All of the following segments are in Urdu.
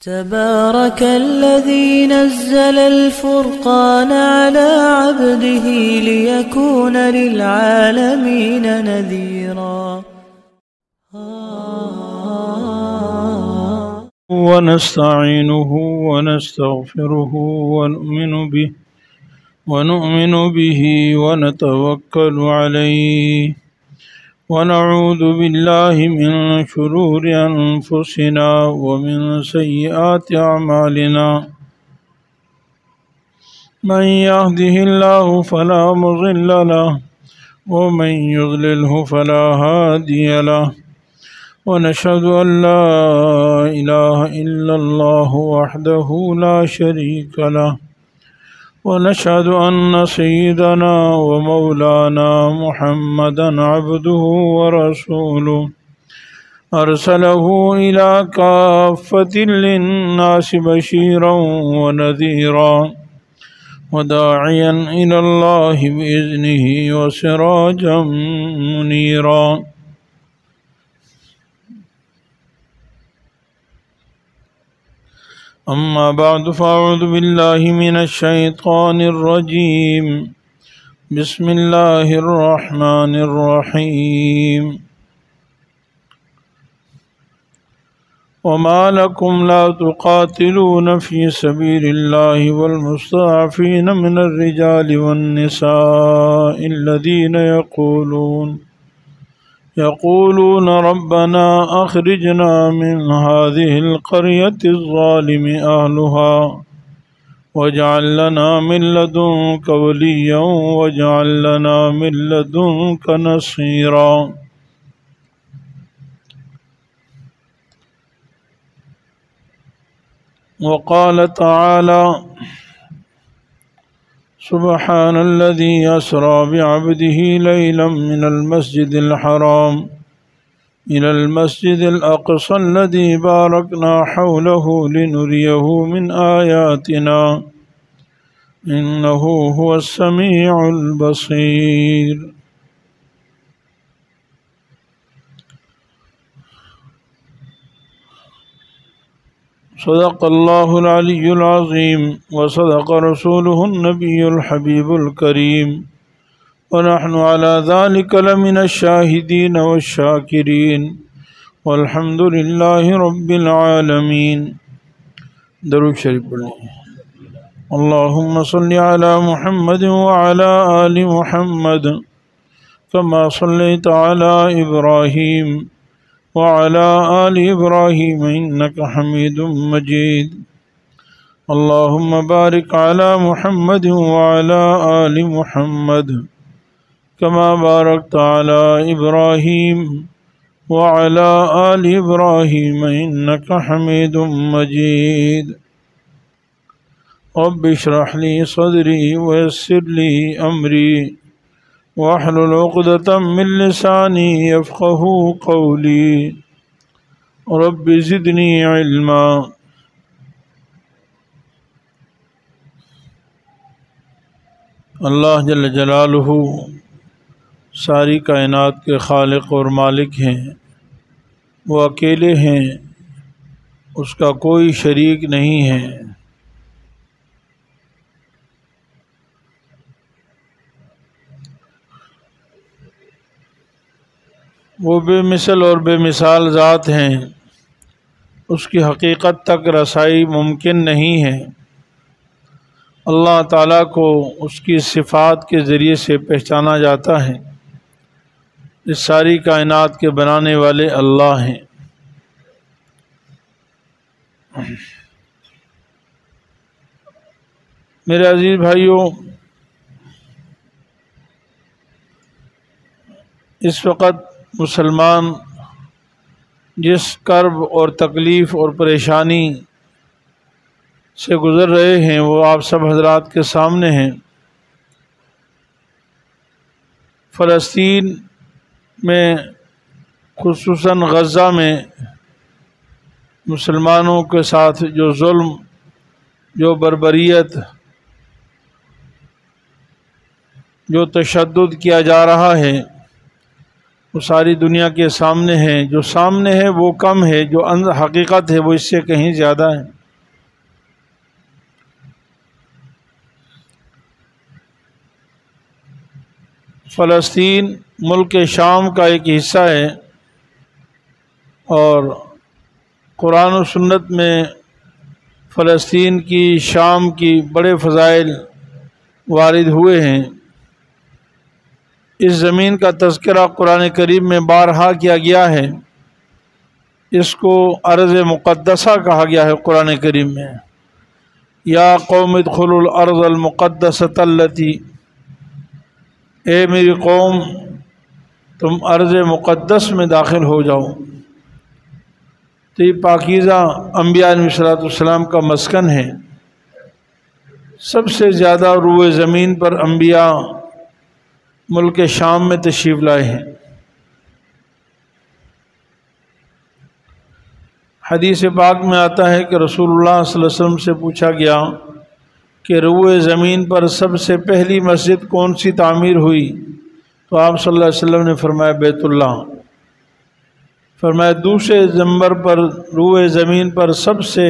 تبارك الذي نزل الفرقان على عبده ليكون للعالمين نذيرا. ونستعينه ونستغفره ونؤمن به ونتوكل عليه ونعوذ بالله من شرور أنفسنا ومن سيئات أعمالنا من يهده الله فلا مضل له ومن يضلله فلا هادي له ونشهد أن لا إله إلا الله وحده لا شريك له ونشهد أن سيدنا ومولانا محمدا عبده ورسوله أرسله إلى كافة للناس بشيرا ونذيرا وداعيا إلى الله بإذنه وسراجا منيرا. أما بعد فأعوذ بالله من الشيطان الرجيم. بسم الله الرحمن الرحيم. وما لكم لا تقاتلون في سبيل الله والمستضعفين من الرجال والنساء الذين يقولون ربنا أخرجنا من هذه القرية الظالم أهلها واجعل لنا من لدنك وليا واجعل لنا من لدنك نصيرا. وقال تعالى سبحان الذي أسرى بعبده ليلا من المسجد الحرام إلى المسجد الأقصى الذي باركنا حوله لنريه من آياتنا إنه هو السميع البصير. صدق الله العلي العظيم وصدق رسوله النبي الحبيب الكريم ونحن على ذلك لمن الشاهدين والشاكرين والحمد لله رب العالمين. درود شریف پڑھیں. اللهم صل على محمد وعلى آل محمد كما صليت على إبراهيم وعلى آل إبراهيم إنك حميد مجيد. اللهم بارك على محمد وعلى آل محمد كما باركت على إبراهيم وعلى آل إبراهيم إنك حميد مجيد. رب اشرح لي صدري ويسر لي أمري واحلل عقدة من لساني يفقهوا قولي رب زدني علما. اللہ جل جلالہ ساری کائنات کے خالق اور مالک ہیں. وہ اکیلے ہیں، اس کا کوئی شریک نہیں ہے. وہ بے مثل اور بے مثال ذات ہیں، اس کی حقیقت تک رسائی ممکن نہیں ہے. اللہ تعالیٰ کو اس کی صفات کے ذریعے سے پہچانا جاتا ہے. اس ساری کائنات کے بنانے والے اللہ ہیں. میرے عزیز بھائیوں، اس وقت مسلمان جس کرب اور تکلیف اور پریشانی سے گزر رہے ہیں وہ آپ سب حضرات کے سامنے ہیں. فلسطین میں خصوصاً غزہ میں مسلمانوں کے ساتھ جو ظلم، جو بربریت، جو تشدد کیا جا رہا ہے وہ ساری دنیا کے سامنے ہے. جو سامنے ہے وہ کم ہے، جو حقیقت ہے وہ اس سے کہیں زیادہ ہے. فلسطین ملک شام کا ایک حصہ ہے، اور قرآن و سنت میں فلسطین کی، شام کی بڑے فضائل وارد ہوئے ہیں۔ اس زمین کا تذکرہ قرآن کریم میں بارہا کیا گیا ہے۔ اس کو ارض مقدسہ کہا گیا ہے قرآن کریم میں۔ یا قوم ادخلوا الارض المقدسۃ التی، اے میری قوم تم ارض مقدس میں داخل ہو جاؤ۔ تو یہ پاکیزہ انبیاء علیہ السلام کا مسکن ہے۔ سب سے زیادہ روئے زمین پر انبیاء ملک شام میں تشریف لائے ہیں۔ حدیث پاک میں آتا ہے کہ رسول اللہ صلی اللہ علیہ وسلم سے پوچھا گیا کہ روئے زمین پر سب سے پہلی مسجد کون سی تعمیر ہوئی؟ تو آپ صلی اللہ علیہ وسلم نے فرمایا بیت اللہ۔ فرمایا دوسرے نمبر پر روئے زمین پر سب سے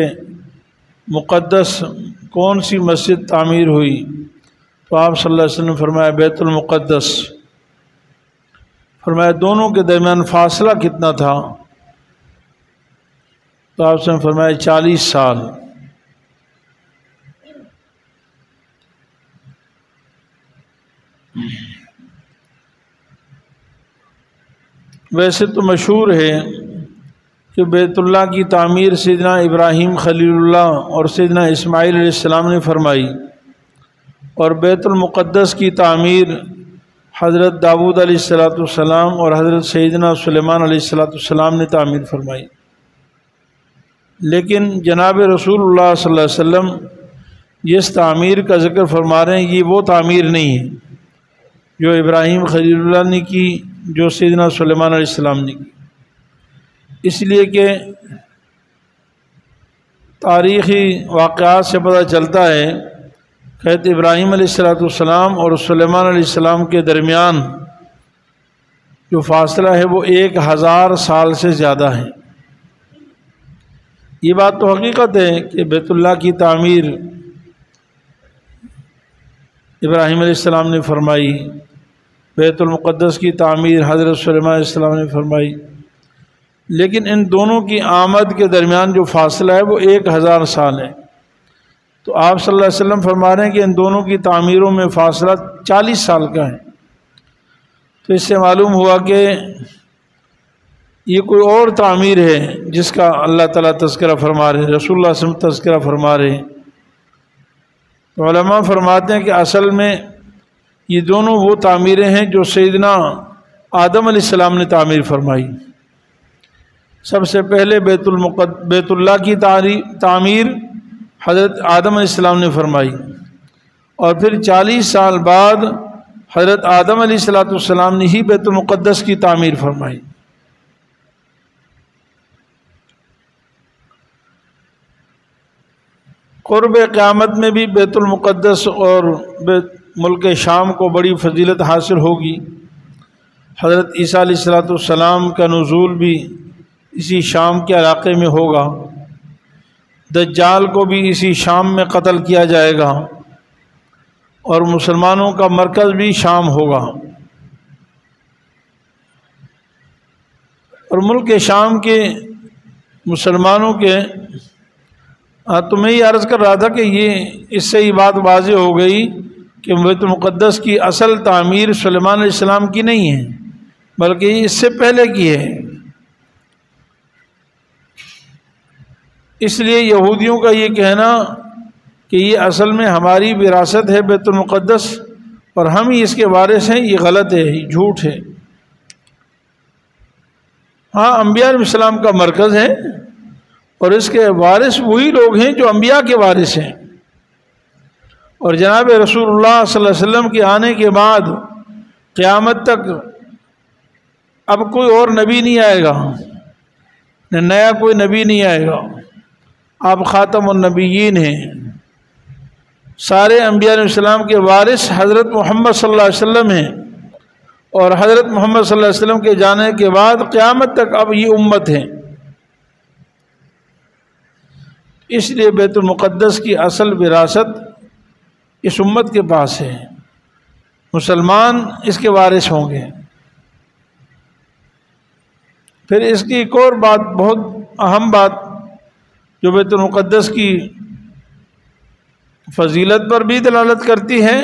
مقدس کون سی مسجد تعمیر ہوئی؟ تو آپ صلی اللہ علیہ وسلم نے فرمایا بیت المقدس۔ فرمایا دونوں کے درمیان فاصلہ کتنا تھا؟ تو آپ سے فرمایا 40 سال۔ ویسے تو مشہور ہے کہ بیت اللہ کی تعمیر سیدنا ابراہیم خلیل اللہ اور سیدنا اسماعیل علیہ السلام نے فرمائی، اور بیت المقدس کی تعمیر حضرت داؤد علیہ السلام اور حضرت سیدنا سلیمان علیہ السلام نے تعمیر فرمائی۔ لیکن جناب رسول اللہ صلی اللہ علیہ وسلم جس تعمیر کا ذکر فرما رہے ہیں یہ وہ تعمیر نہیں ہے جو ابراہیم خلیل اللہ نے کی، جو سیدنا سلیمان علیہ السلام نے کی۔ اس لیے کہ تاریخی واقعات سے پتہ چلتا ہے کہ ابراہیم علیہ السلام اور سلیمان علیہ السلام کے درمیان جو فاصلہ ہے وہ 1000 سال سے زیادہ ہے۔ یہ بات تو حقیقت ہے کہ بیت اللہ کی تعمیر ابراہیم علیہ السلام نے فرمائی، بیت المقدس کی تعمیر حضرت سلیمان علیہ السلام نے فرمائی، لیکن ان دونوں کی آمد کے درمیان جو فاصلہ ہے وہ 1000 سال ہے۔ تو آپ صلی اللہ علیہ وسلم فرما رہے ہیں کہ ان دونوں کی تعمیروں میں فاصلہ 40 سال کا ہے۔ تو اس سے معلوم ہوا کہ یہ کوئی اور تعمیر ہے جس کا اللہ تعالیٰ تذکرہ فرما رہے ہیں، رسول اللہ صلی اللہ علیہ وسلم تذکرہ فرما رہے ہیں۔ تو علماء فرماتے ہیں کہ اصل میں یہ دونوں وہ تعمیریں ہیں جو سیدنا آدم علیہ السلام نے تعمیر فرمائی۔ سب سے پہلے بیت اللہ کی تعمیر حضرت آدم علیہ السلام نے فرمائی، اور پھر 40 سال بعد حضرت آدم علیہ السلام نے ہی بیت المقدس کی تعمیر فرمائی۔ قرب قیامت میں بھی بیت المقدس اور ملک شام کو بڑی فضیلت حاصل ہوگی۔ حضرت عیسیٰ علیہ السلام کا نزول بھی اسی شام کے علاقے میں ہوگا۔ دجال کو بھی اسی شام میں قتل کیا جائے گا، اور مسلمانوں کا مرکز بھی شام ہوگا۔ اور ملک شام کے مسلمانوں کے تو میں یہ عرض کر رہا تھا کہ اس سے یہ بات واضح ہو گئی کہ بیت المقدس کی اصل تعمیر سلیمان علیہ السلام کی نہیں ہے، بلکہ یہ اس سے پہلے کی ہے۔ اس لیے یہودیوں کا یہ کہنا کہ یہ اصل میں ہماری وراثت ہے بیت المقدس اور ہم ہی اس کے وارث ہیں، یہ غلط ہے، یہ جھوٹ ہے۔ ہاں، انبیاء علیہ السلام کا مرکز ہے، اور اس کے وارث وہی لوگ ہیں جو انبیاء کے وارث ہیں۔ اور جناب رسول اللہ صلی اللہ علیہ وسلم کے آنے کے بعد قیامت تک اب کوئی اور نبی نہیں آئے گا، نیا کوئی نبی نہیں آئے گا۔ آپ خاتم النبیین ہیں۔ سارے انبیاء علیہ السلام کے وارث حضرت محمد صلی اللہ علیہ وسلم ہیں، اور حضرت محمد صلی اللہ علیہ وسلم کے جانے کے بعد قیامت تک اب یہ امت ہے۔ اس لیے بیت المقدس کی اصل وراثت اس امت کے پاس ہے۔ مسلمان اس کے وارث ہوں گے۔ پھر اس کی ایک اور بات، بہت اہم بات جو بیت المقدس کی فضیلت پر بھی دلالت کرتی ہے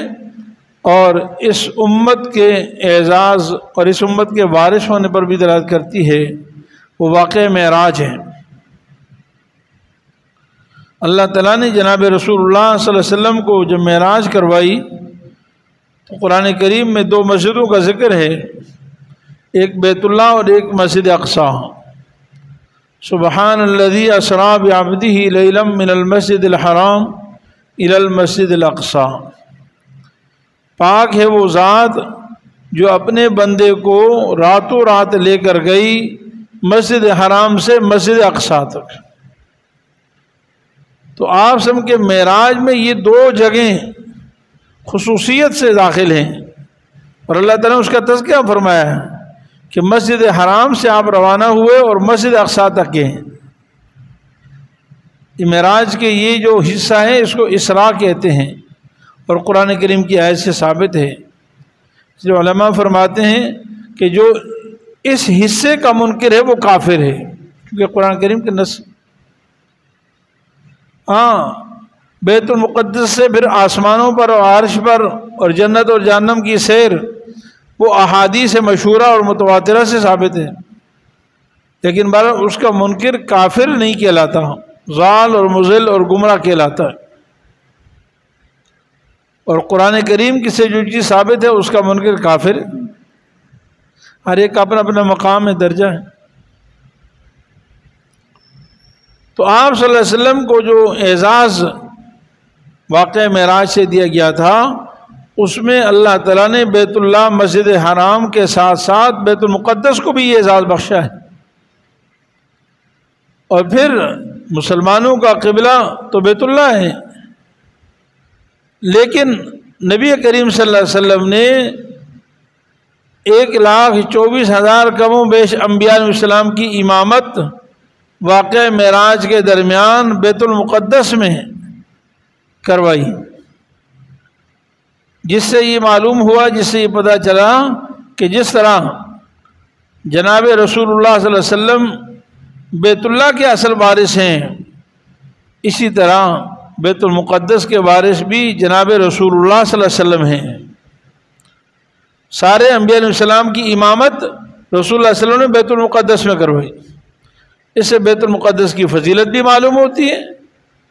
اور اس امت کے اعزاز اور اس امت کے وارث ہونے پر بھی دلالت کرتی ہے، وہ واقعہ معراج ہے۔ اللہ تعالیٰ نے جناب رسول اللہ صلی اللہ علیہ وسلم کو جب معراج کروائی تو قرآن کریم میں 2 مسجدوں کا ذکر ہے، ایک بیت اللہ اور ایک مسجد اقصی۔ سبحان الذی اسریٰ بعبدہ لیلا من المسجد الحرام الی المسجد الاقصی، پاک ہے وہ ذات جو اپنے بندے کو راتوں رات لے کر گئی مسجد حرام سے مسجد اقصی تک۔ تو آپ سب کے معراج میں یہ 2 جگہیں خصوصیت سے داخل ہیں، اور اللہ تعالیٰ نے اس کا تذکرہ فرمایا ہے کہ مسجد حرام سے آپ روانہ ہوئے اور مسجد اقصی تک گئے۔ یہ معراج کے یہ جو حصہ ہے اس کو اسراء کہتے ہیں، اور قرآن کریم کی آیت سے ثابت ہے۔ اس لیے علماء فرماتے ہیں کہ جو اس حصے کا منکر ہے وہ کافر ہے، کیونکہ قرآن کریم کے نص بیت المقدس سے پھر آسمانوں پر اور عرش پر اور جنت اور جہنم کی سیر وہ احادیث مشہورہ اور متواترہ سے ثابت ہے، لیکن بہرحال اس کا منکر کافر نہیں کہلاتا، ضال اور مضل اور گمراہ کہلاتا ہے۔ اور قرآن کریم کی سے جو چیز ثابت ہے اس کا منکر کافر، ہر ایک کا اپنا اپنا مقام ہے، درجہ ہے۔ تو آپ صلی اللہ علیہ وسلم کو جو اعزاز واقعہ معراج سے دیا گیا تھا اس میں اللہ تعالیٰ نے بیت اللہ مسجد حرام کے ساتھ ساتھ بیت المقدس کو بھی یہ اعزاز بخشا ہے۔ اور پھر مسلمانوں کا قبلہ تو بیت اللہ ہے، لیکن نبی کریم صلی اللہ علیہ وسلم نے 1,24,000 کم و بیش انبیاء علیہ السلام کی امامت واقعہ معراج کے درمیان بیت المقدس میں کروائی، جس سے یہ معلوم ہوا، جس سے یہ پتہ چلا کہ جس طرح جناب رسول اللہ صلی اللہ علیہ وسلم بیت اللہ کے اصل وارث ہیں، اسی طرح بیت المقدس کے وارث بھی جناب رسول اللہ صلی اللہ علیہ وسلم ہیں۔ سارے انبیاء علیہ السلام کی امامت رسول اللہ صلی اللہ علیہ وسلم نے بیت المقدس میں کروائی۔ اس سے بیت المقدس کی فضیلت بھی معلوم ہوتی ہے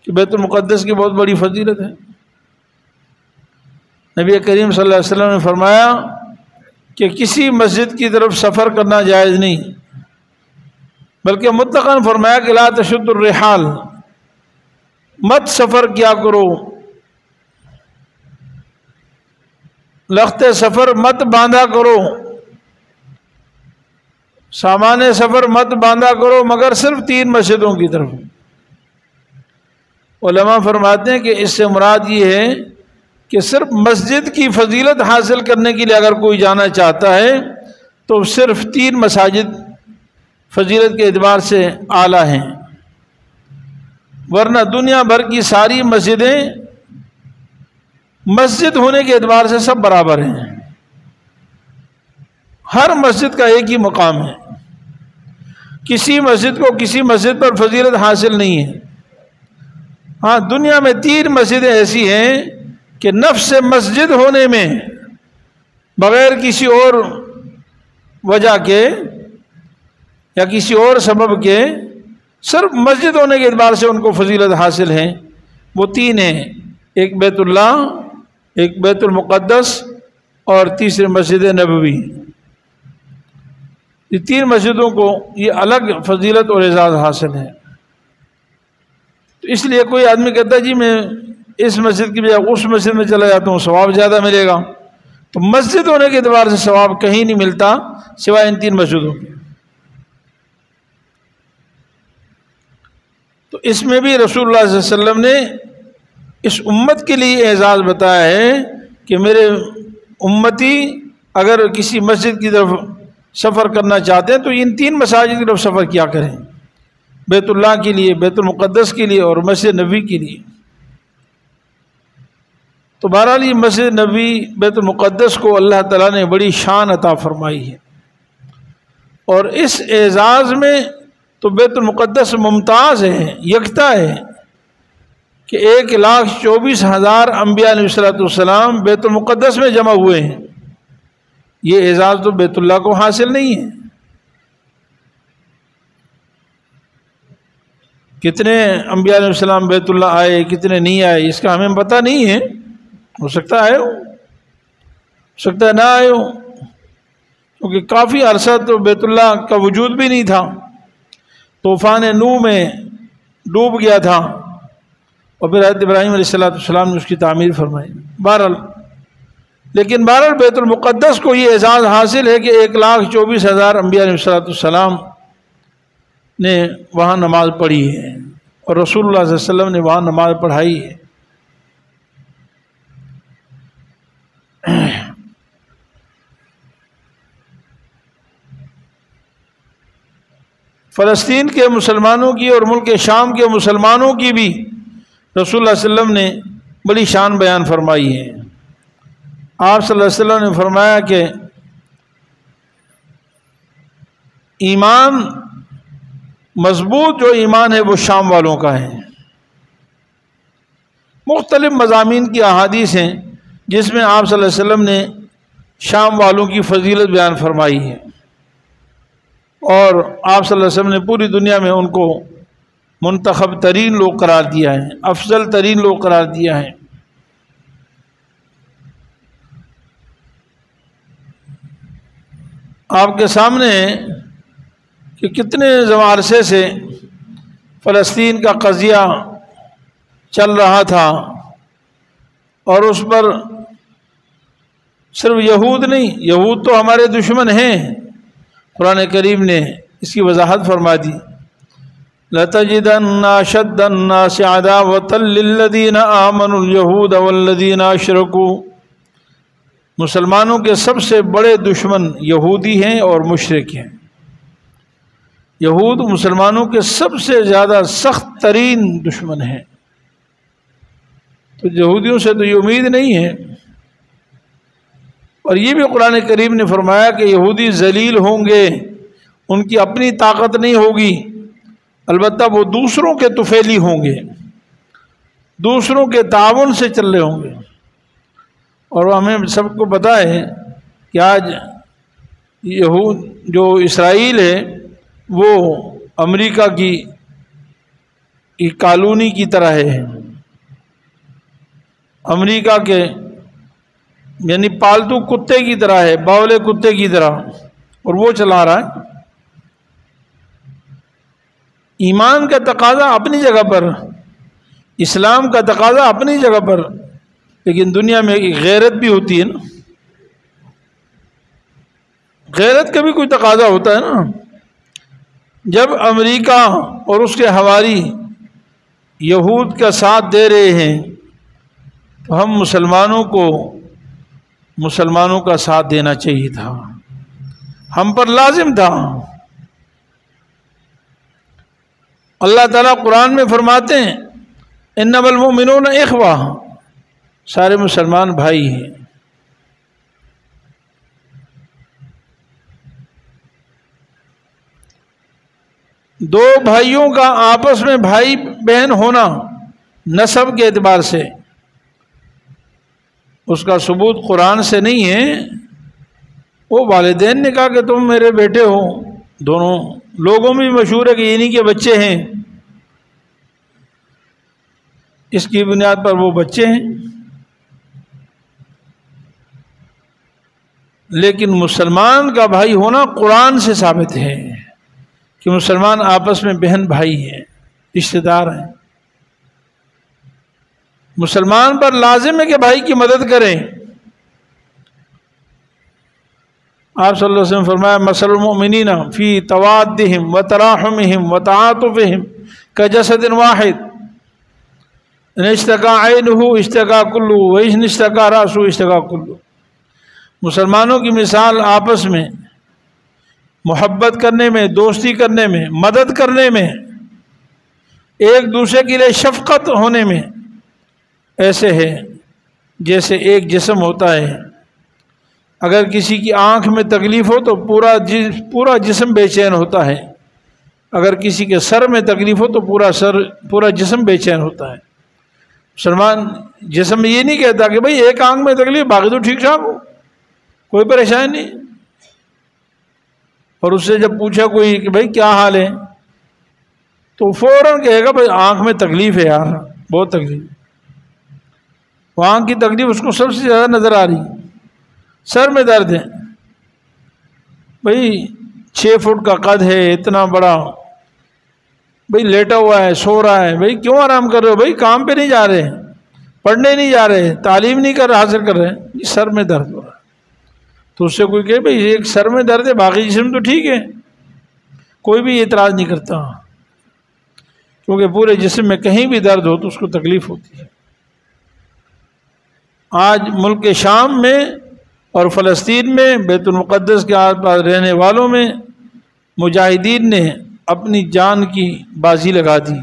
کہ بیت المقدس کی بہت بڑی فضیلت ہے۔ نبی کریم صلی اللہ علیہ وسلم نے فرمایا کہ کسی مسجد کی طرف سفر کرنا جائز نہیں، بلکہ مطلقاً فرمایا کہ لا تشد الرحال، مت سفر کیا کرو، لخت سفر مت باندھا کرو، سامان سفر مت باندھا کرو مگر صرف 3 مسجدوں کی طرف۔ علماء فرماتے ہیں کہ اس سے مراد یہ ہے کہ صرف مسجد کی فضیلت حاصل کرنے کے لیے اگر کوئی جانا چاہتا ہے تو صرف 3 مساجد فضیلت کے اعتبار سے اعلیٰ ہیں، ورنہ دنیا بھر کی ساری مسجدیں مسجد ہونے کے اعتبار سے سب برابر ہیں، ہر مسجد کا ایک ہی مقام ہے، کسی مسجد کو کسی مسجد پر فضیلت حاصل نہیں ہے۔ ہاں دنیا میں 3 مسجدیں ایسی ہیں کہ نفس مسجد ہونے میں بغیر کسی اور وجہ کے یا کسی اور سبب کے صرف مسجد ہونے کے اعتبار سے ان کو فضیلت حاصل ہے، وہ 3 ہیں، ایک بیت اللہ، ایک بیت المقدس اور تیسری مسجد نبوی۔ یہ 3 مسجدوں کو یہ الگ فضیلت اور اعزاز حاصل ہے۔ تو اس لیے کوئی آدمی کہتا ہے جی میں اس مسجد کی بجائے اس مسجد میں چلا جاتا ہوں ثواب زیادہ ملے گا، تو مسجد ہونے کے اعتبار سے ثواب کہیں نہیں ملتا سوائے ان 3 مسجدوں کے۔ تو اس میں بھی رسول اللہ صلی اللہ علیہ وسلم نے اس امت کے لیے اعزاز بتایا ہے کہ میرے امتی اگر کسی مسجد کی طرف سفر کرنا چاہتے ہیں تو ان 3 مساجد کی طرف سفر کیا کریں، بیت اللہ کے لیے، بیت المقدس کے لیے اور مسجد نبوی کے لیے۔ تو بہرحال یہ مسجد نبوی بیت المقدس کو اللہ تعالیٰ نے بڑی شان عطا فرمائی ہے، اور اس اعزاز میں تو بیت المقدس ممتاز ہے، یکتا ہے کہ 1,24,000 انبیاء علیہ السلام بیت المقدس میں جمع ہوئے ہیں۔ یہ اعزاز تو بیت اللہ کو حاصل نہیں ہے۔ کتنے انبیاء علیہ السلام بیت اللہ آئے، کتنے نہیں آئے، اس کا ہمیں پتہ نہیں ہے، ہو سکتا آئے ہو سکتا ہے نہ آئے ہو، کیونکہ کافی عرصہ تو بیت اللہ کا وجود بھی نہیں تھا، طوفان نوح میں ڈوب گیا تھا، اور پھر حضرت ابراہیم علیہ السلام نے اس کی تعمیر فرمائی۔ بہرحال بیت المقدس کو یہ اعزاز حاصل ہے کہ 1,24,000 انبیاء علیہ السلام نے وہاں نماز پڑھی ہے، اور رسول اللہ صلی اللہ علیہ وسلم نے وہاں نماز پڑھائی ہے۔ فلسطین کے مسلمانوں کی اور ملک شام کے مسلمانوں کی بھی رسول اللہ صلی اللہ علیہ وسلم نے بڑی شان بیان فرمائی ہے۔ آپ صلی اللہ علیہ وسلم نے فرمایا کہ ایمان مضبوط جو ایمان ہے وہ شام والوں کا ہے۔ مختلف مضامین کی احادیث ہیں جس میں آپ صلی اللہ علیہ وسلم نے شام والوں کی فضیلت بیان فرمائی ہے، اور آپ صلی اللہ علیہ وسلم نے پوری دنیا میں ان کو منتخب ترین لوگ قرار دیا ہے، افضل ترین لوگ قرار دیا ہے۔ آپ کے سامنے کہ کتنے عرصے سے فلسطین کا قضیہ چل رہا تھا، اور اس پر صرف یہود نہیں، یہود تو ہمارے دشمن ہیں، قرآن کریم نے اس کی وضاحت فرما دی، لَتَجِدَنَّ أَشَدَّ النَّاسِ عَدَاوَةً لِلَّذِينَ آمَنُوا الْيَهُودَ وَالَّذِينَ أَشْرَكُوا، مسلمانوں کے سب سے بڑے دشمن یہودی ہیں اور مشرک ہیں۔ یہود مسلمانوں کے سب سے زیادہ سخت ترین دشمن ہیں، تو یہودیوں سے تو یہ امید نہیں ہے۔ اور یہ بھی قرآن کریم نے فرمایا کہ یہودی ذلیل ہوں گے، ان کی اپنی طاقت نہیں ہوگی، البتہ وہ دوسروں کے طفیلی ہوں گے، دوسروں کے تعاون سے چل رہے ہوں گے۔ اور ہمیں سب کو پتہ ہے کہ آج یہود جو اسرائیل ہے وہ امریکہ کی کالونی کی طرح ہے، امریکہ کے یعنی پالتو کتے کی طرح ہے، باولے کتے کی طرح، اور وہ چلا رہا ہے۔ ایمان کا تقاضا اپنی جگہ پر، اسلام کا تقاضا اپنی جگہ پر، لیکن دنیا میں ایک غیرت بھی ہوتی ہے نا، غیرت کا بھی کوئی تقاضا ہوتا ہے نا۔ جب امریکہ اور اس کے حواری یہود کا ساتھ دے رہے ہیں تو ہم مسلمانوں کا ساتھ دینا چاہیے تھا، ہم پر لازم تھا۔ اللہ تعالیٰ قرآن میں فرماتے ہیں انما المؤمنون اخوہ، سارے مسلمان بھائی ہیں۔ دو بھائیوں کا آپس میں بھائی بہن ہونا نسب کے اعتبار سے، اس کا ثبوت قرآن سے نہیں ہے، وہ والدین نے کہا کہ تم میرے بیٹے ہو، دونوں لوگوں میں بھی مشہور ہے کہ انہی کے بچے ہیں، اس کی بنیاد پر وہ بچے ہیں۔ لیکن مسلمان کا بھائی ہونا قرآن سے ثابت ہے کہ مسلمان آپس میں بہن بھائی ہیں، رشتہ دار ہیں۔ مسلمان پر لازم ہے کہ بھائی کی مدد کریں۔ آپ صلی اللہ علیہ وسلم فرمایا مثل المؤمنین فی توادہم وتراحمہم وتعاطفہم کجسد واحد ان اشتکا عینہ اشتکا کلہ وان اشتکا رأسہ اشتکا کلہ۔ مسلمانوں کی مثال آپس میں محبت کرنے میں، دوستی کرنے میں، مدد کرنے میں، ایک دوسرے کے لیے شفقت ہونے میں ایسے ہے جیسے ایک جسم ہوتا ہے، اگر کسی کی آنکھ میں تکلیف ہو تو پورا جسم بے چین ہوتا ہے، اگر کسی کے سر میں تکلیف ہو تو پورا جسم بے چین ہوتا ہے۔ مسلمان جسم یہ نہیں کہتا کہ بھئی ایک آنکھ میں تکلیف، باقی تو ٹھیک ٹھاک ہو، کوئی پریشانی نہیں۔ اور اس سے جب پوچھا کوئی کہ بھئی کیا حال ہے، تو فوراً کہے گا بھئی آنکھ میں تکلیف ہے یار، بہت تکلیف۔ وہ آنکھ کی تکلیف اس کو سب سے زیادہ نظر آ رہی ہے، سر میں درد ہے، بھئی 6 فٹ کا قد ہے، اتنا بڑا، بھئی لیٹا ہوا ہے، سو رہا ہے، بھئی کیوں آرام کر رہے ہو؟ بھئی کام پہ نہیں جا رہے، پڑھنے نہیں جا رہے، تعلیم نہیں حاصل کر رہے، سر میں درد ہو رہا ہے۔ تو اس سے کوئی کہے بھئی ایک سر میں درد ہے، باقی جسم تو ٹھیک ہے، کوئی بھی اعتراض نہیں کرتا، کیونکہ پورے جسم میں کہیں بھی درد ہو تو اس کو تکلیف ہوتی ہے۔ آج ملک شام میں اور فلسطین میں، بیت المقدس کے آس پاس رہنے والوں میں مجاہدین نے اپنی جان کی بازی لگا دی،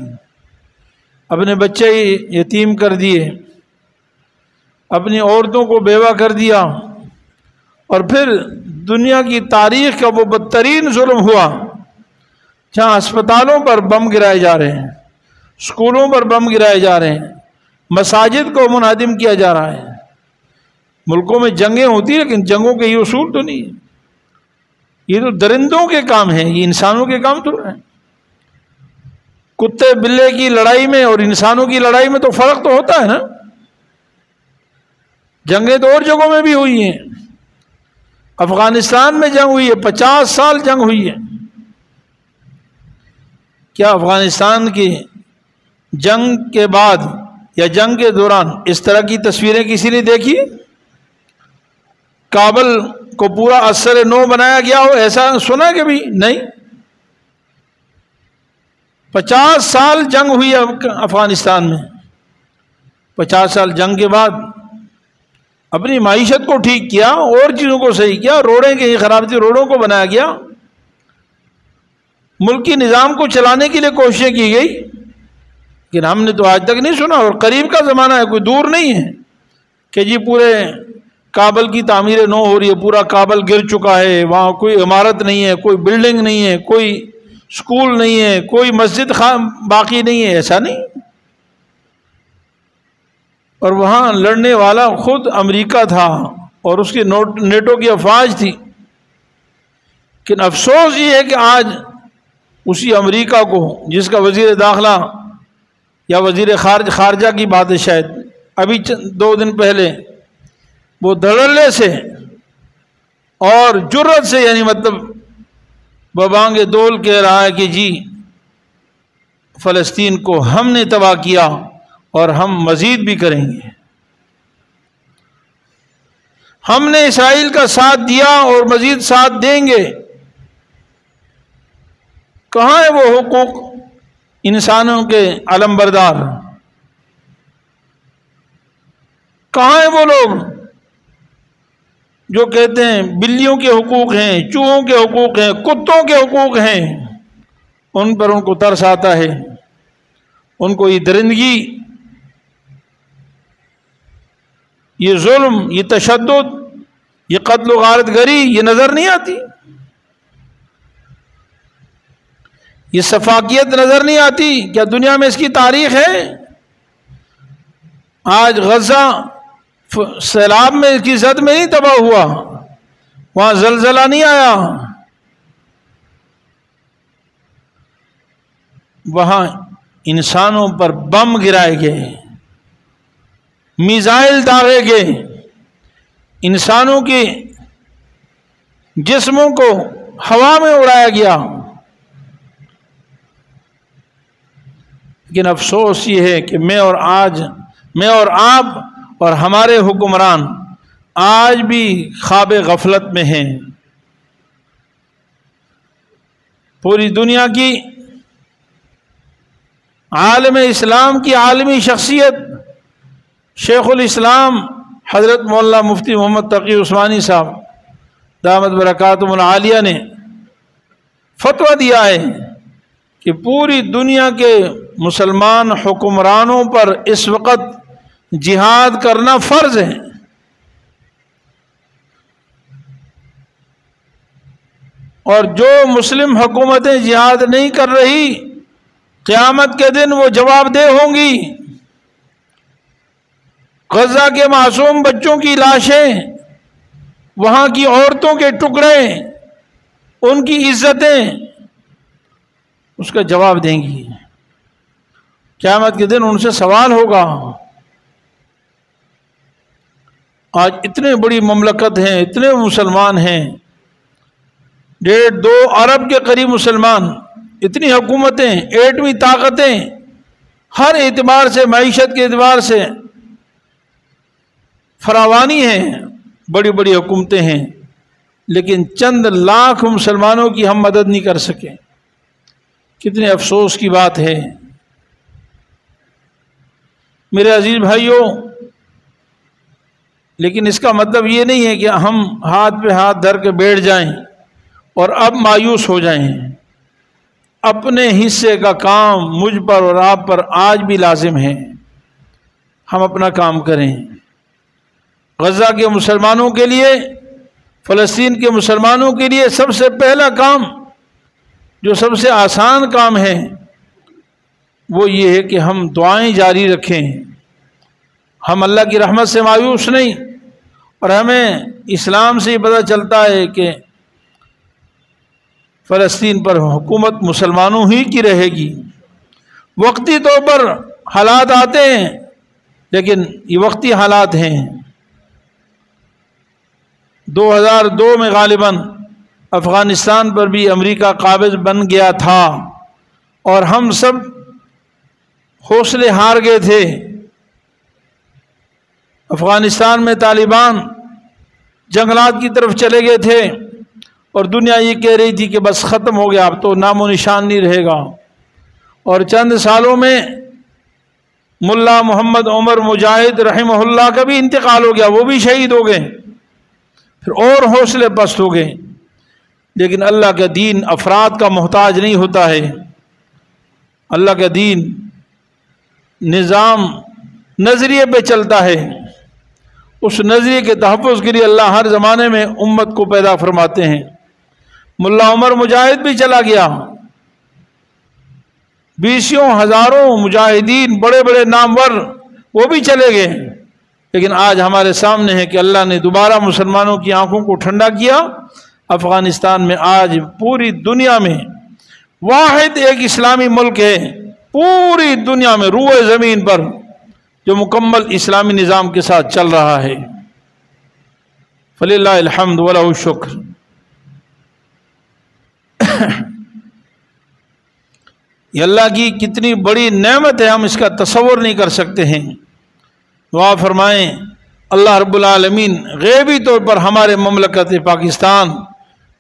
اپنے بچے یتیم کر دیے، اپنی عورتوں کو بیوہ کر دیا، اور پھر دنیا کی تاریخ کا وہ بدترین ظلم ہوا جہاں اسپتالوں پر بم گرائے جا رہے ہیں، اسکولوں پر بم گرائے جا رہے ہیں، مساجد کو منہدم کیا جا رہا ہے۔ ملکوں میں جنگیں ہوتی ہیں لیکن جنگوں کے یہ اصول تو نہیں ہے، یہ تو درندوں کے کام ہیں، یہ انسانوں کے کام تو ہیں۔ کتے بلے کی لڑائی میں اور انسانوں کی لڑائی میں تو فرق تو ہوتا ہے نا۔ جنگیں تو اور جگہوں میں بھی ہوئی ہیں، افغانستان میں جنگ ہوئی ہے، 50 سال جنگ ہوئی ہے۔ کیا افغانستان کی جنگ کے بعد یا جنگ کے دوران اس طرح کی تصویریں کسی نے دیکھی؟ کابل کو پورا اثر نو بنایا گیا ہو، ایسا سنا کہ بھی نہیں۔ 50 سال جنگ ہوئی افغانستان میں، 50 سال جنگ کے بعد اپنی معیشت کو ٹھیک کیا، اور چیزوں کو صحیح کیا، روڈیں کہیں خراب تھی، روڈوں کو بنایا گیا، ملکی نظام کو چلانے کے لیے کوششیں کی گئی، لیکن ہم نے تو آج تک نہیں سنا۔ اور قریب کا زمانہ ہے، کوئی دور نہیں ہے کہ جی پورے کابل کی تعمیر نو ہو رہی ہے، پورا کابل گر چکا ہے، وہاں کوئی عمارت نہیں ہے، کوئی بلڈنگ نہیں ہے، کوئی اسکول نہیں ہے، کوئی مسجد باقی نہیں ہے، ایسا نہیں۔ اور وہاں لڑنے والا خود امریکہ تھا اور اس کی نیٹو کی افواج تھی، لیکن افسوس یہ ہے کہ آج اسی امریکہ کو، جس کا وزیر داخلہ یا وزیر خارجہ کی بات ہے شاید، ابھی 2 دن پہلے وہ دھڑلے سے اور جرت سے، یعنی مطلب ببانگ دول کہہ رہا ہے کہ جی فلسطین کو ہم نے تباہ کیا اور ہم مزید بھی کریں گے، ہم نے اسرائیل کا ساتھ دیا اور مزید ساتھ دیں گے۔ کہاں ہے وہ حقوق انسانوں کے علم بردار؟ کہاں ہیں وہ لوگ جو کہتے ہیں بلیوں کے حقوق ہیں، چوہوں کے حقوق ہیں، کتوں کے حقوق ہیں؟ ان پر ان کو ترس آتا ہے، ان کو یہ درندگی، یہ ظلم، یہ تشدد، یہ قتل و غارت گری یہ نظر نہیں آتی، یہ سفاکیت نظر نہیں آتی؟ کیا دنیا میں اس کی تاریخ ہے؟ آج غزہ سیلاب میں اس کی زد میں نہیں تباہ ہوا، وہاں زلزلہ نہیں آیا، وہاں انسانوں پر بم گرائے گئے، میزائل داغے گئے، انسانوں کے جسموں کو ہوا میں اڑایا گیا۔ لیکن افسوس یہ ہے کہ میں اور آپ اور ہمارے حکمران آج بھی خواب غفلت میں ہیں۔ پوری دنیا کی عالم اسلام کی عالمی شخصیت شیخ الاسلام حضرت مولانا مفتی محمد تقی عثمانی صاحب دامت برکاتہم العالیہ نے فتویٰ دیا ہے کہ پوری دنیا کے مسلمان حکمرانوں پر اس وقت جہاد کرنا فرض ہے. اور جو مسلم حکومتیں جہاد نہیں کر رہی قیامت کے دن وہ جواب دہ ہوں گی. غزہ کے معصوم بچوں کی لاشیں، وہاں کی عورتوں کے ٹکڑے، ان کی عزتیں اس کا جواب دیں گی. قیامت کے دن ان سے سوال ہوگا. آج اتنے بڑی مملکت ہیں، اتنے مسلمان ہیں، 1.5-2 ارب کے قریب مسلمان، اتنی حکومتیں، ایٹمی طاقتیں، ہر اعتبار سے، معیشت کے اعتبار سے فراوانی ہیں، بڑی بڑی حکومتیں ہیں، لیکن چند لاکھ مسلمانوں کی ہم مدد نہیں کر سکے. کتنے افسوس کی بات ہے. میرے عزیز بھائیوں، لیکن اس کا مطلب یہ نہیں ہے کہ ہم ہاتھ پہ ہاتھ دھر کے بیٹھ جائیں اور اب مایوس ہو جائیں. اپنے حصے کا کام مجھ پر اور آپ پر آج بھی لازم ہے. ہم اپنا کام کریں. غزہ کے مسلمانوں کے لیے، فلسطین کے مسلمانوں کے لیے سب سے پہلا کام، جو سب سے آسان کام ہے، وہ یہ ہے کہ ہم دعائیں جاری رکھیں. ہم اللہ کی رحمت سے مایوس نہیں. اور ہمیں اسلام سے یہ پتہ چلتا ہے کہ فلسطین پر حکومت مسلمانوں ہی کی رہے گی. وقتی طور پر حالات آتے ہیں، لیکن یہ وقتی حالات ہیں. 2002 میں غالباً افغانستان پر بھی امریکہ قابض بن گیا تھا اور ہم سب حوصلے ہار گئے تھے. افغانستان میں طالبان جنگلات کی طرف چلے گئے تھے اور دنیا یہ کہہ رہی تھی کہ بس ختم ہو گیا، اب تو نام و نشان نہیں رہے گا. اور چند سالوں میں ملا محمد عمر مجاہد رحمہ اللہ کا بھی انتقال ہو گیا، وہ بھی شہید ہو گئے. پھر اور حوصلے پست ہو گئے. لیکن اللہ کا دین افراد کا محتاج نہیں ہوتا ہے. اللہ کا دین نظام نظریے پہ چلتا ہے. اس نظریے کے تحفظ کے لیے اللہ ہر زمانے میں امت کو پیدا فرماتے ہیں. ملا عمر مجاہد بھی چلا گیا، 20 ہزاروں مجاہدین بڑے بڑے نامور وہ بھی چلے گئے. لیکن آج ہمارے سامنے ہے کہ اللہ نے دوبارہ مسلمانوں کی آنکھوں کو ٹھنڈا کیا. افغانستان میں آج پوری دنیا میں واحد ایک اسلامی ملک ہے، پوری دنیا میں روئے زمین پر، جو مکمل اسلامی نظام کے ساتھ چل رہا ہے. فللہ الحمد ولہ الشکر. یہ اللہ کی کتنی بڑی نعمت ہے، ہم اس کا تصور نہیں کر سکتے ہیں. دعا فرمائیں اللہ رب العالمین غیبی طور پر ہمارے مملکت پاکستان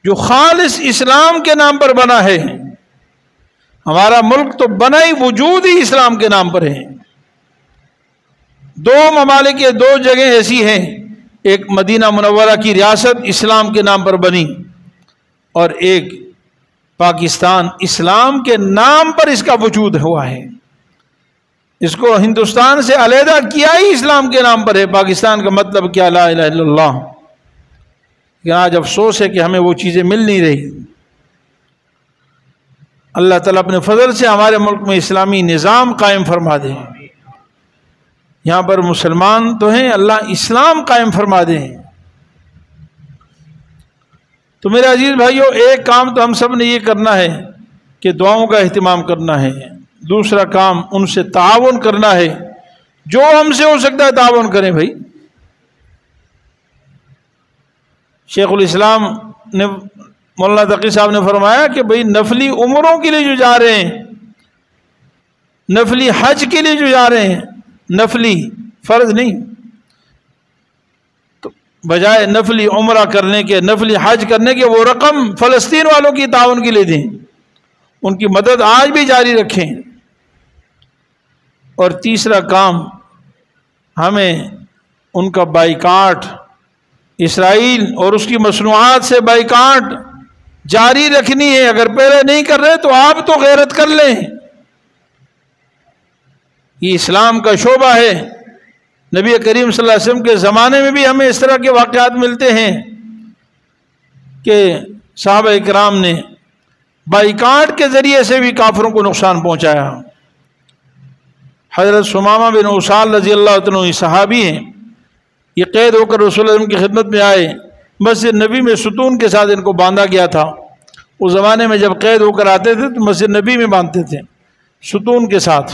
جو خالص اسلام کے نام پر بنا ہے، ہمارا ملک تو بنا ہی وجود ہی اسلام کے نام پر ہے. 2 ممالک کے 2 جگہیں ایسی ہیں، ایک مدینہ منورہ کی ریاست اسلام کے نام پر بنی، اور ایک پاکستان اسلام کے نام پر اس کا وجود ہوا ہے. اس کو ہندوستان سے علیحدہ کیا ہی اسلام کے نام پر ہے. پاکستان کا مطلب کیا؟ لا الہ الا اللہ. کہ آج افسوس ہے کہ ہمیں وہ چیزیں مل نہیں رہی. اللہ تعالیٰ اپنے فضل سے ہمارے ملک میں اسلامی نظام قائم فرما دے. یہاں پر مسلمان تو ہیں، اللہ اسلام قائم فرما دیں. تو میرے عزیز بھائیوں، ایک کام تو ہم سب نے یہ کرنا ہے کہ دعاؤں کا اہتمام کرنا ہے. دوسرا کام ان سے تعاون کرنا ہے. جو ہم سے ہو سکتا ہے تعاون کریں بھائی. شیخ الاسلام نے، مولانا تقی صاحب نے فرمایا کہ بھائی نفلی عمروں کے لیے جو جا رہے ہیں، نفلی حج کے لیے جو جا رہے ہیں، نفلی فرض نہیں، تو بجائے نفلی عمرہ کرنے کے، نفلی حج کرنے کے، وہ رقم فلسطین والوں کی تعاون کے لیے دیں، ان کی مدد آج بھی جاری رکھیں. اور تیسرا کام، ہمیں ان کا بائیکاٹ، اسرائیل اور اس کی مصنوعات سے بائیکاٹ جاری رکھنی ہے. اگر پہلے نہیں کر رہے تو آپ تو غیرت کر لیں. یہ اسلام کا شعبہ ہے. نبی کریم صلی اللہ علیہ وسلم کے زمانے میں بھی ہمیں اس طرح کے واقعات ملتے ہیں کہ صحابہ اکرام نے بائیکاٹ کے ذریعے سے بھی کافروں کو نقصان پہنچایا۔ حضرت ثمامہ بن اسال رضی اللہ عنہ یہ صحابی ہیں، یہ قید ہو کر رسول اللہ علیہ وسلم کی خدمت میں آئے۔ مسجد نبی میں ستون کے ساتھ ان کو باندھا گیا تھا۔ اس زمانے میں جب قید ہو کر آتے تھے تو مسجد نبی میں باندھتے تھے ستون کے ساتھ،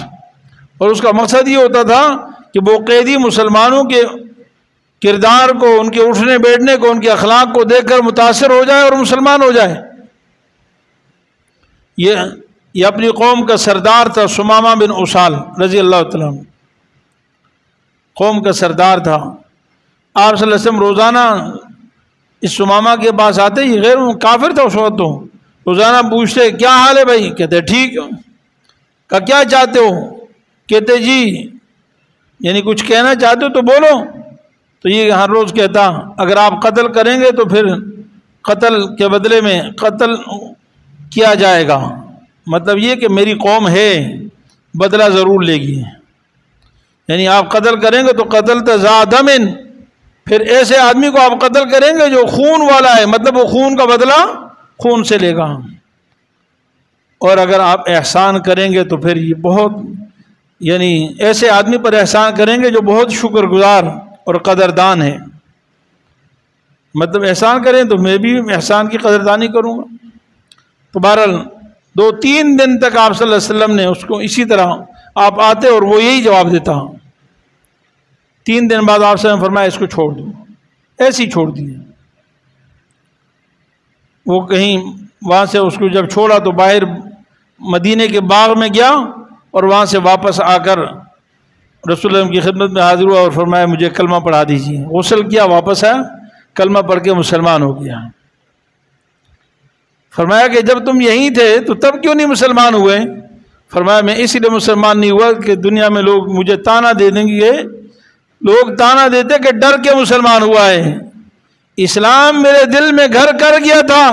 اور اس کا مقصد یہ ہوتا تھا کہ وہ قیدی مسلمانوں کے کردار کو، ان کے اٹھنے بیٹھنے کو، ان کے اخلاق کو دیکھ کر متاثر ہو جائے اور مسلمان ہو جائے۔ یہ اپنی قوم کا سردار تھا ثمامہ بن اسال رضی اللہ تعالیٰ عنہ، قوم کا سردار تھا۔ آپ صلی اللہ علیہ وسلم روزانہ اس ثمامہ کے پاس آتے، یہ غیر کافر تھا اس وقت، تو روزانہ پوچھتے کیا حال ہے بھائی؟ کہتے ٹھیک، کہ کیا چاہتے ہو؟ کہتے جی یعنی کچھ کہنا چاہتے ہو تو بولو۔ تو یہ ہر روز کہتا اگر آپ قتل کریں گے تو پھر قتل کے بدلے میں قتل کیا جائے گا، مطلب یہ کہ میری قوم ہے بدلہ ضرور لے گی، یعنی آپ قتل کریں گے تو قتل تذا دمن، پھر ایسے آدمی کو آپ قتل کریں گے جو خون والا ہے، مطلب وہ خون کا بدلہ خون سے لے گا، اور اگر آپ احسان کریں گے تو پھر یہ بہت، یعنی ایسے آدمی پر احسان کریں گے جو بہت شکر گزار اور قدردان ہے، مطلب احسان کریں تو میں بھی احسان کی قدردانی کروں گا۔ تو بہرحال 2-3 دن تک آپ صلی اللہ علیہ وسلم نے اس کو اسی طرح آپ آتے اور وہ یہی جواب دیتا۔ 3 دن بعد آپ صلی اللہ علیہ وسلم فرمایا اس کو چھوڑ دو، ایسے ہی چھوڑ دیا۔ وہ کہیں وہاں سے اس کو جب چھوڑا تو باہر مدینے کے باغ میں گیا اور وہاں سے واپس آ کر رسول اللہ کی خدمت میں حاضر ہوا اور فرمایا مجھے کلمہ پڑھا دیجیے۔ غسل کیا، واپس آیا، کلمہ پڑھ کے مسلمان ہو گیا۔ فرمایا کہ جب تم یہیں تھے تو تب کیوں نہیں مسلمان ہوئے؟ فرمایا میں اسی لیے مسلمان نہیں ہوا کہ دنیا میں لوگ مجھے تانا دے دیں گے، لوگ تانا دیتے کہ ڈر کے مسلمان ہوا ہے۔ اسلام میرے دل میں گھر کر گیا تھا،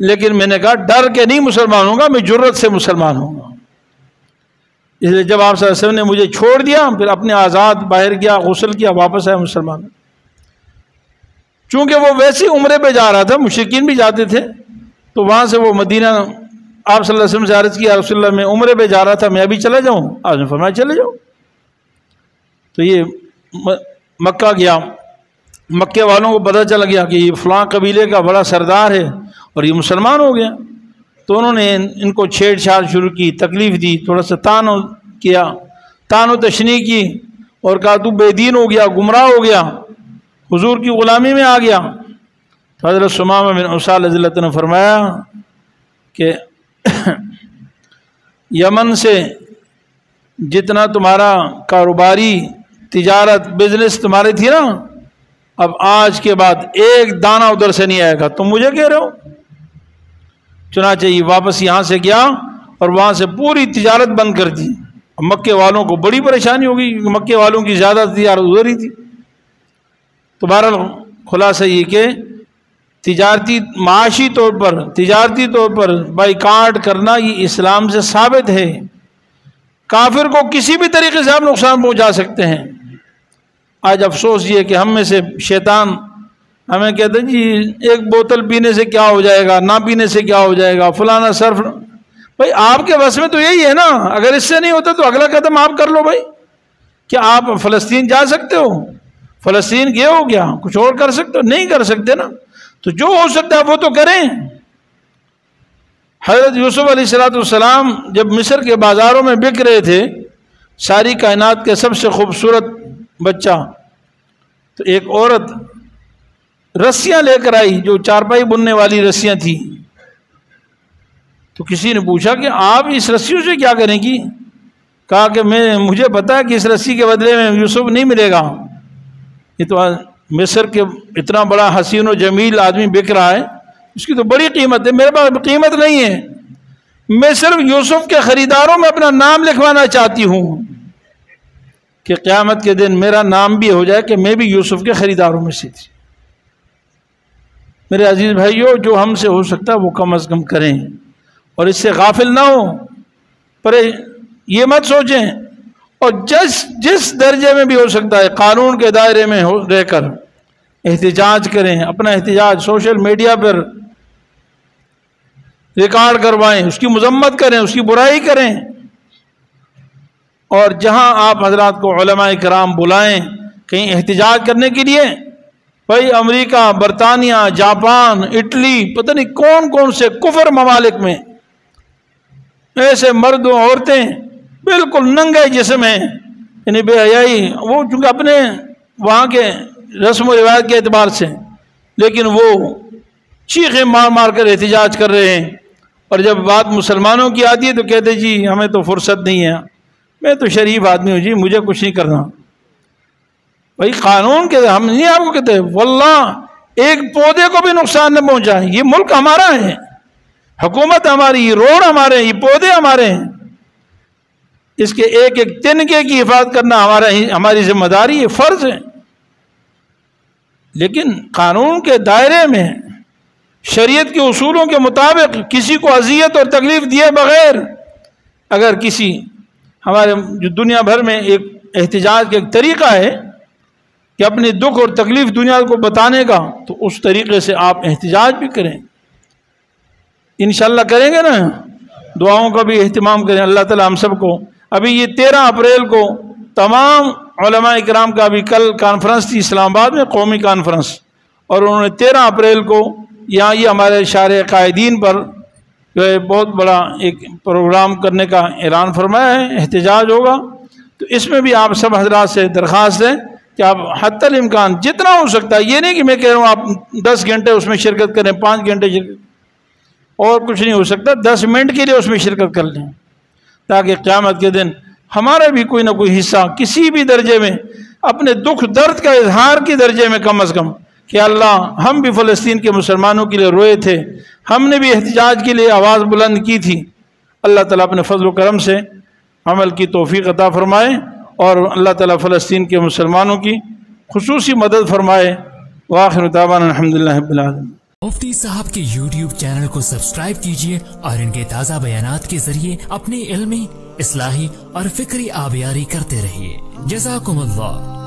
لیکن میں نے کہا ڈر کے نہیں مسلمان ہوں گا، میں جرت سے مسلمان ہوں گا۔ اس لیے جب آپ صلی اللہ علیہ وسلم نے مجھے چھوڑ دیا، پھر اپنے آزاد باہر گیا، غسل کیا، واپس آیا مسلمان۔ چونکہ وہ ویسے عمرے پہ جا رہا تھا، مشرکین بھی جاتے تھے، تو وہاں سے وہ مدینہ آپ صلی اللہ علیہ وسلم سے عرض کیا رسول اللہ میں عمرے پہ جا رہا تھا، میں ابھی چلا جاؤں؟ آپ نے فرمایا چلے جاؤ۔ تو یہ مکہ گیا، مکے والوں کو پتہ چل گیا کہ یہ فلاں قبیلے کا بڑا سردار ہے اور یہ مسلمان ہو گیا، تو انہوں نے ان کو چھیڑ چھاڑ شروع کی، تکلیف دی، تھوڑا سا تان و تشنیع کی، اور کہا تو بے دین ہو گیا، گمراہ ہو گیا، حضور کی غلامی میں آ گیا۔ تو حضرت ثمامہ بن اسال رضی اللہ عنہ نے فرمایا کہ یمن سے جتنا تمہارا کاروباری تجارت بزنس تمہاری تھی نا، اب آج کے بعد ایک دانہ ادھر سے نہیں آئے گا، تم مجھے کہہ رہے ہو؟ چنانچہ یہ واپس یہاں سے گیا اور وہاں سے پوری تجارت بند کر دی۔ مکے والوں کو بڑی پریشانی ہوگی کیونکہ مکے والوں کی زیادہ تجارت ادھر ہی تھی۔ تو بہرحال خلاصہ یہ کہ معاشی طور پر تجارتی طور پر بائیکاٹ کرنا یہ اسلام سے ثابت ہے۔ کافر کو کسی بھی طریقے سے آپ نقصان پہنچا سکتے ہیں۔ آج افسوس یہ کہ ہم میں سے شیطان ہمیں کہتے ہیں جی ایک بوتل پینے سے کیا ہو جائے گا، نہ پینے سے کیا ہو جائے گا، فلانا صرف، بھائی آپ کے بس میں تو یہی ہے نا، اگر اس سے نہیں ہوتا تو اگلا قدم آپ کر لو۔ بھائی کیا آپ فلسطین جا سکتے ہو؟ فلسطین گئے ہو کیا؟ کچھ اور کر سکتے ہو؟ نہیں کر سکتے نا، تو جو ہو سکتا ہے وہ تو کریں۔ حضرت یوسف علیہ السلام جب مصر کے بازاروں میں بک رہے تھے، ساری کائنات کے سب سے خوبصورت بچہ، تو ایک عورت رسیاں لے کر آئی جو چارپائی بننے والی رسیاں تھیں۔ تو کسی نے پوچھا کہ آپ اس رسیوں سے کیا کریں گی؟ کہا کہ مجھے پتا ہے کہ اس رسی کے بدلے میں یوسف نہیں ملے گا، یہ تو مصر کے اتنا بڑا حسین و جمیل آدمی بک رہا ہے، اس کی تو بڑی قیمت ہے، میرے پاس قیمت نہیں ہے، میں صرف یوسف کے خریداروں میں اپنا نام لکھوانا چاہتی ہوں کہ قیامت کے دن میرا نام بھی ہو جائے کہ میں بھی یوسف کے خریداروں میں سے تھی۔ میرے عزیز بھائیوں، جو ہم سے ہو سکتا ہے وہ کم از کم کریں اور اس سے غافل نہ ہو، پر یہ مت سوچیں اور جس درجے میں بھی ہو سکتا ہے قانون کے دائرے میں رہ کر احتجاج کریں، اپنا احتجاج سوشل میڈیا پر ریکارڈ کروائیں، اس کی مذمت کریں، اس کی برائی کریں، اور جہاں آپ حضرات کو علماء کرام بلائیں کہیں احتجاج کرنے کے لیے، بھائی امریکہ، برطانیہ، جاپان، اٹلی، پتہ نہیں کون کون سے کفر ممالک میں ایسے مرد و عورتیں بالکل ننگے جسم ہیں، یعنی بے حیائی، وہ چونکہ اپنے وہاں کے رسم و روایت کے اعتبار سے، لیکن وہ چیخیں مار مار کر احتجاج کر رہے ہیں، اور جب بات مسلمانوں کی آتی ہے تو کہتے جی ہمیں تو فرصت نہیں ہے، میں تو شریف آدمی ہوں جی، مجھے کچھ نہیں کرنا۔ بھائی قانون کے ہم نہیں آپ کو کہتے واللہ ایک پودے کو بھی نقصان نہ پہنچائیں، یہ ملک ہمارا ہے، حکومت ہماری، یہ روڈ ہمارے ہیں، یہ پودے ہمارے ہیں، اس کے ایک ایک تنکے کی حفاظت کرنا ہماری ذمہ داری ہے، فرض ہے۔ لیکن قانون کے دائرے میں شریعت کے اصولوں کے مطابق کسی کو اذیت اور تکلیف دیے بغیر اگر کسی ہمارے جو دنیا بھر میں ایک احتجاج کا ایک طریقہ ہے کہ اپنی دکھ اور تکلیف دنیا کو بتانے کا، تو اس طریقے سے آپ احتجاج بھی کریں، انشاءاللہ کریں گے نا، دعاؤں کا بھی اہتمام کریں۔ اللہ تعالی ہم سب کو، ابھی یہ 13 اپریل کو تمام علماء اکرام کا بھی کل کانفرنس تھی اسلام آباد میں، قومی کانفرنس، اور انہوں نے 13 اپریل کو یہاں یہ ہمارے شارع قائدین پر جو ہے بہت بڑا ایک پروگرام کرنے کا اعلان فرمایا ہے، احتجاج ہوگا۔ تو اس میں بھی آپ سب حضرات سے درخواست ہے کہ آپ حتی الامکان جتنا ہو سکتا ہے، یہ نہیں کہ میں کہہ رہا ہوں آپ 10 گھنٹے اس میں شرکت کریں، 5 گھنٹے شرکت، اور کچھ نہیں ہو سکتا، 10 منٹ کے لیے اس میں شرکت کر لیں، تاکہ قیامت کے دن ہمارا بھی کوئی نہ کوئی حصہ کسی بھی درجے میں اپنے دکھ درد کا اظہار کی درجے میں کم از کم، کہ اللہ ہم بھی فلسطین کے مسلمانوں کے لیے روئے تھے، ہم نے بھی احتجاج کے لیے آواز بلند کی تھی۔ اللہ تعالیٰ اپنے فضل و کرم سے عمل کی توفیق عطا فرمائے، اور اللہ تعالیٰ فلسطین کے مسلمانوں کی خصوصی مدد فرمائے۔ وآخر دعوانا الحمدللہ رب العالمین۔ مفتی صاحب کے یوٹیوب چینل کو سبسکرائب کیجئے اور ان کے تازہ بیانات کے ذریعے اپنی علمی، اصلاحی اور فکری آبیاری کرتے رہیے۔ جزاکم اللہ۔